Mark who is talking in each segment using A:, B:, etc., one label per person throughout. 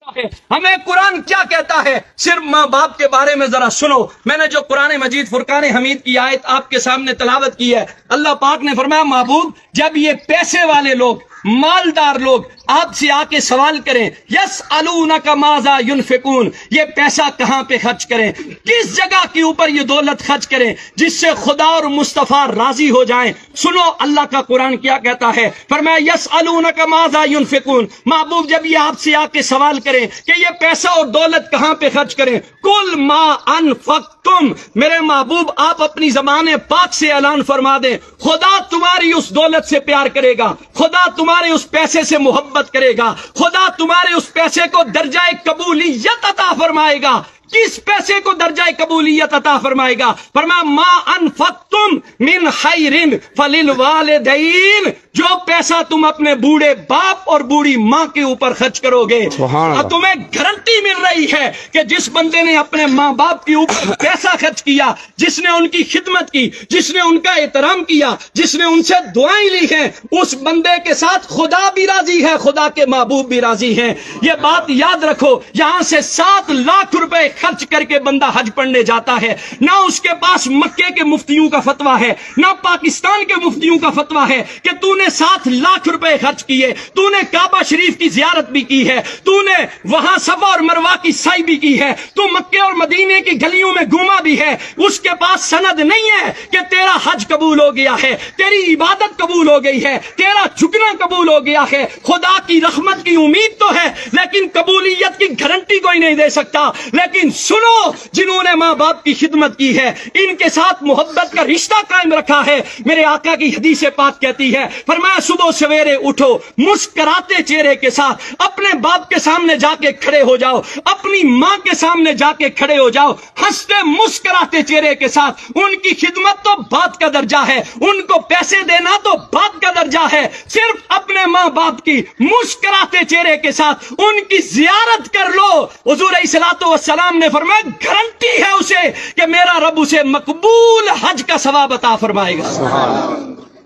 A: ہے۔ ہمیں قرآن کیا کہتا ہے؟ صرف ماں باپ کے بارے میں ذرا سنو۔ میں نے جو قرآن مجید فرقان حمید کی آیت آپ کے سامنے تلاوت کی ہے، اللہ پاک نے فرمایا محبوب جب یہ پیسے والے لوگ، مالدار لوگ آپ سے آ کے سوال کریں یسألونک ماذا ينفقون، یہ پیسہ کہاں پہ خرچ کریں، کس جگہ کے اوپر یہ دولت خرچ کریں جس سے خدا اور مصطفیٰ راضی ہو جائیں، سنو اللہ کا قرآن کیا کہتا ہے۔ فرمایا یسألونک ماذا ينفقون، محبوب جب یہ آپ سے آ کے سوال کریں کہ یہ پیسہ اور دولت کہاں پہ خرچ کریں، کل ما انفقتم، میرے محبوب آپ اپنی زبان پاک سے اعلان فرما دیں خدا تمہاری اس دولت سے پیار کرے گا، خدا تمہارے اس پیسے سے محبت کرے گا، خدا تمہارے اس پیسے کو درجہ قبولیت عطا فرمائے گا۔ کس پیسے کو درجہ قبولیت عطا فرمائے گا؟ فرمایا ما انفقتم من خیر فللوالدین، جو پیسہ تم اپنے بوڑھے باپ اور بوڑھی ماں کے اوپر خرچ کرو گے، اور تمہیں گارنٹی مل رہی ہے کہ جس بندے نے اپنے ماں باپ کے اوپر پیسہ خرچ کیا، جس نے ان کی خدمت کی، جس نے ان کا احترام کیا، جس نے ان سے دعائیں لی ہیں، اس بندے کے ساتھ خدا بھی راضی ہے، خدا کے محبوب بھی راضی ہیں۔ یہ بات یاد رکھو، یہاں سے 7 لاکھ روپے خرچ کر کے بندہ حج پڑھنے جاتا ہے، نہ اس کے پاس مکے کے مفتیوں کا فتویٰ ہے، نہ پاکستان کے مفتیوں کا فتویٰ ہے کہ تو نے 7 لاکھ روپے خرچ کیے، تو نے کعبہ شریف کی زیارت بھی کی ہے، تو نے وہاں صفا اور مروہ کی سعی بھی کی ہے، تو مکے اور مدینے کی گلیوں میں گھوما بھی ہے، اس کے پاس سند نہیں ہے کہ تیرا حج قبول ہو گیا ہے، تیری عبادت قبول ہو گئی ہے، تیرا جھکنا قبول ہو گیا ہے۔ خدا کی رحمت کی امید تو ہے لیکن قبولیت کی گارنٹی کوئی نہیں دے سکتا۔ لیکن سنو، جنہوں نے ماں باپ کی خدمت کی ہے، ان کے ساتھ محبت کا رشتہ قائم رکھا ہے، میرے آقا کی حدیث پاک کہتی ہے، فرمایا صبح سویرے اٹھو مسکراتے چہرے کے ساتھ اپنے باپ کے سامنے جا کے کھڑے ہو جاؤ، اپنی ماں کے سامنے جا کے کھڑے ہو جاؤ، ہنستے مسکراتے چہرے کے ساتھ۔ ان کی خدمت تو بات کا درجہ ہے، ان کو پیسے دینا تو بات کا درجہ ہے، صرف اپنے ماں باپ کی مسکراتے چہرے کے ساتھ ان کی زیارت کر لو۔ حضور علیہ الصلوۃ والسلام نے فرمایا گارنٹی ہے اسے کہ میرا رب اسے مقبول حج کا ثواب عطا فرمائے گا۔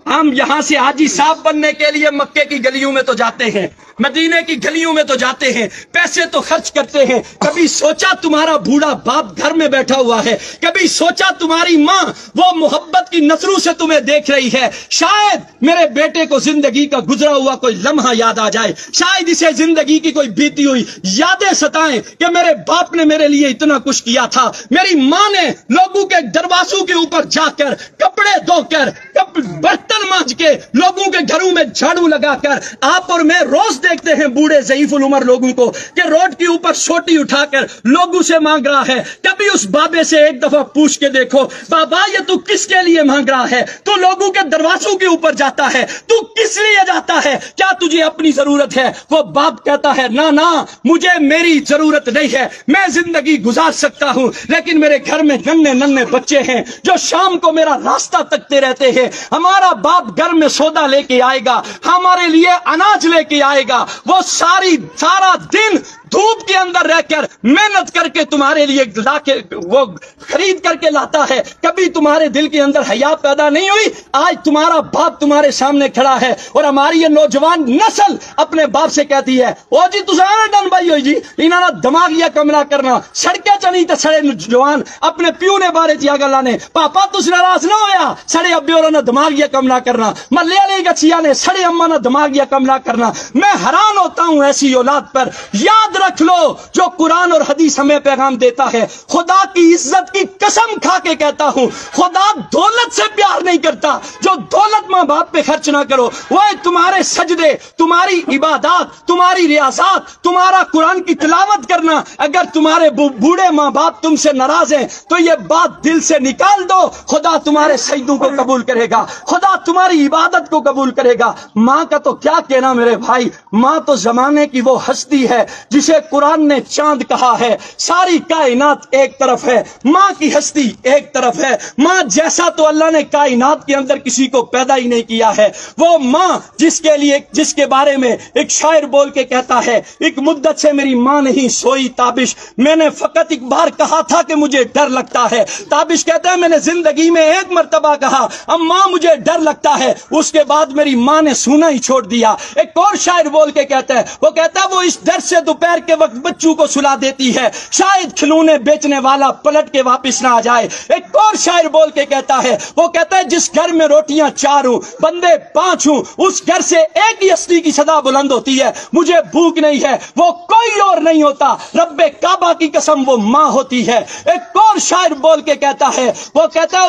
A: ہم یہاں سے حاجی صاحب بننے کے لیے مکے کی گلیوں میں تو جاتے ہیں، مدینے کی گلیوں میں تو جاتے ہیں، پیسے تو خرچ کرتے ہیں۔ کبھی سوچا تمہارا بوڑھا باپ گھر میں بیٹھا ہوا ہے، کبھی سوچا تمہاری ماں وہ محبت کی نظروں سے تمہیں دیکھ رہی ہے، شاید میرے بیٹے کو زندگی کا گزرا ہوا کوئی لمحہ یاد آ جائے، شاید اسے زندگی کی کوئی بیتی ہوئی یادیں ستائیں کہ میرے باپ نے میرے لیے اتنا کچھ کیا تھا، میری ماں نے لوگوں کے دروازوں کے اوپر جا کر کپڑے دھو کر برتن مانج کے لوگوں کے گھروں میں جھاڑو لگا کر۔ آپ اور میں روز دیکھتے ہیں بوڑھے ضعیف العمر لوگوں کو کہ روڈ کے اوپر سوٹی اٹھا کر لوگوں سے مانگ رہا ہے۔ کبھی اس بابے سے ایک دفعہ پوچھ کے دیکھو، بابا یہ تو کس کے لیے مانگ رہا ہے؟ تو لوگوں کے دروازوں کے اوپر جاتا ہے، تو کس لیے جاتا ہے؟ کیا تجھے اپنی ضرورت ہے؟ وہ باپ کہتا ہے نہ مجھے میری ضرورت نہیں ہے، میں زندگی گزار سکتا ہوں، لیکن میرے گھر میں ننھے بچے ہیں جو شام کو میرا راستہ تکتے رہتے ہیں۔ ہمارا باپ گھر میں سودا لے کے آئے گا، ہمارے لیے اناج لے کے آئے گا، وہ سارا دن دھوپ کے اندر رہ کر محنت کر کے تمہارے لیے لا کے وہ خرید کر کے لاتا ہے۔ کبھی تمہارے دل کے اندر حیا پیدا نہیں ہوئی؟ آج تمہارا باپ تمہارے سامنے کھڑا ہے اور ہماری یہ نوجوان نسل اپنے باپ سے کہتی ہے او جی تساں ڈن بھائی ہوئی جی انہاں دا دماغ یا کم نہ کرنا، سڑکیں چنی تے سڑے نوجوان اپنے پیو نے بارے چیا گلاں نے، پاپا تس ناراض نہ ہویا، سڑے ابے اور نے دماغ یا کم نہ کرنا، محلے والے گچھیا نے سڑے اما نے دماغ یا کم نہ کرنا۔ میں حیران ہوتا ہوں ایسی اولاد پر۔ یاد رکھ لو جو قرآن اور حدیث ہمیں پیغام دیتا ہے، خدا کی عزت کی قسم کھا کے کہتا ہوں خدا دولت سے پیار نہیں کرتا، جو دولت ماں باپ پہ خرچ نہ کرو، وہ تمہارے سجدے، تمہاری عبادات، تمہاری ریاضات، تمہارا قرآن کی تلاوت کرنا، اگر تمہارے بوڑھے ماں باپ تم سے ناراض ہیں تو یہ بات دل سے نکال دو، خدا تمہارے سجدوں کو قبول کرے گا، خدا تمہاری عبادت کو قبول کرے گا۔ ماں کا تو کیا کہنا میرے بھائی، ماں تو زمانے کی وہ ہستی ہے جسے قرآن نے چاند کہا ہے، ساری کائنات ایک طرف ہے، ماں کی ہستی ایک طرف ہے۔ ماں جیسا تو اللہ نے کائنات کے اندر کسی کو پیدا ہی نہیں کیا ہے، وہ ماں جس کے بارے میں ایک شاعر بول کے کہتا ہے ایک مدت سے میری ماں نہیں سوئی تابش، میں نے فقط ایک بار کہا تھا کہ مجھے ڈر لگتا ہے۔ تابش کہتا ہے میں نے زندگی میں ایک مرتبہ کہا اماں مجھے ڈر لگتا ہے، اس کے بعد میری ماں نے سونا ہی چھوڑ دیا۔ ایک اور شاعر بول کے کہتا ہے، وہ کہتا ہے وہ اس ڈر سے دوپہر دوپہر کے وقت بچوں کو سلا دیتی ہے، شاید کھلونے بیچنے والا پلٹ کے واپس نہ آ جائے۔ ایک اور شاعر بول کے کہتا ہے، وہ کہتا ہے جس گھر میں روٹیاں 4 ہوں بندے 5 ہوں، اس گھر سے ایک ہی ہستی کی صدا بلند ہوتی ہے، مجھے بھوک نہیں ہے، وہ کوئی اور نہیں ہوتا، رب کعبہ کی قسم وہ ماں ہوتی ہے۔ ایک اور شاعر بول کے کہتا ہے، وہ کہتا ہے